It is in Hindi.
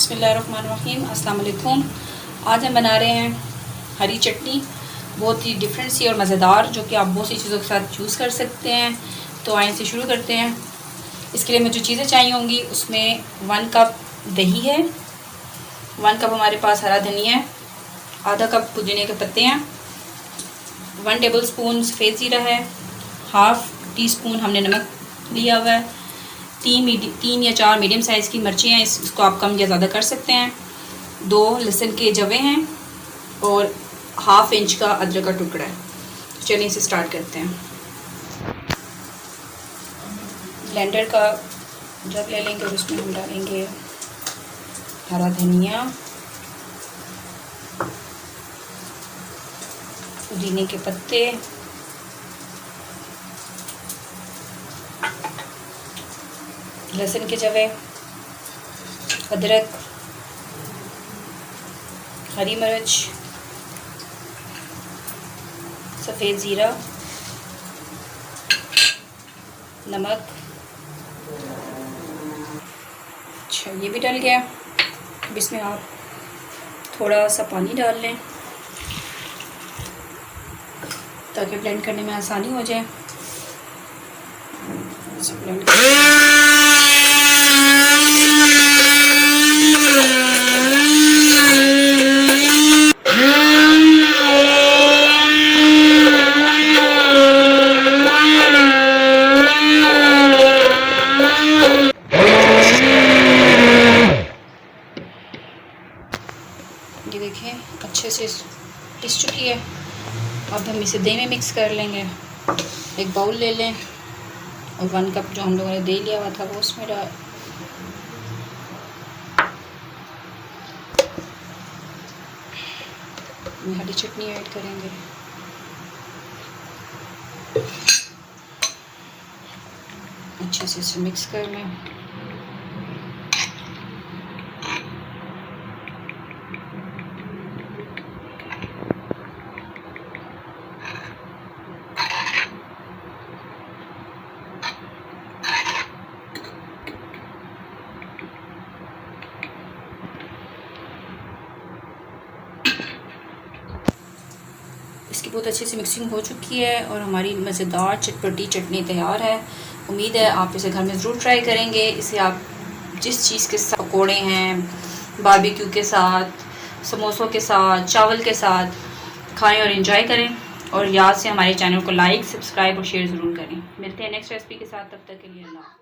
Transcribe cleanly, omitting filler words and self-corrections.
बिस्मिल्लाहिर्रहमानिर्रहीम, अस्सलाम वालेकुम। आज हम बना रहे हैं हरी चटनी, बहुत ही डिफरेंट सी और मज़ेदार, जो कि आप बहुत सी चीज़ों के साथ यूज़ कर सकते हैं। तो आइए से शुरू करते हैं। इसके लिए मुझे जो चीज़ें चाहिए होंगी, उसमें 1 कप दही है, 1 कप हमारे पास हरा धनिया है, आधा कप पुदीने के पत्ते हैं, 1 टेबल स्पून सफ़ेद ज़ीरा है, हाफ़ टी स्पून हमने नमक लिया हुआ है, 3 या 4 मीडियम साइज़ की मिर्चें हैं, इसको आप कम या ज़्यादा कर सकते हैं, 2 लहसुन के जवे हैं और ½ इंच का अदरक का टुकड़ा है। चलिए इसे स्टार्ट करते हैं। ब्लेंडर का जग ले लेंगे और उसमें हम डालेंगे हरा धनिया, पुदीने के पत्ते, लहसुन के जवे, अदरक, हरी मिर्च, सफ़ेद ज़ीरा, नमक। अच्छा, ये भी डल गया। अब इसमें आप थोड़ा सा पानी डाल लें ताकि ब्लेंड करने में आसानी हो जाए। ब्लेंड ये देखिए अच्छे से पिस चुकी है। अब हम इसे दही में मिक्स कर लेंगे। एक बाउल ले लें और 1 कप जो हम लोगों ने दही लिया हुआ था वो उसमें डाल, हरी चटनी ऐड करेंगे। अच्छे से इसे मिक्स कर लें। इसकी बहुत अच्छे से मिक्सिंग हो चुकी है और हमारी मज़ेदार चटपटी चटनी तैयार है। उम्मीद है आप इसे घर में ज़रूर ट्राई करेंगे। इसे आप जिस चीज़ के साथ, पकौड़े हैं, बारबेक्यू के साथ, समोसों के साथ, चावल के साथ खाएं और एंजॉय करें। और याद से हमारे चैनल को लाइक, सब्सक्राइब और शेयर ज़रूर करें। मिलते हैं नेक्स्ट रेसिपी के साथ, तब तक के लिए अल्लाह।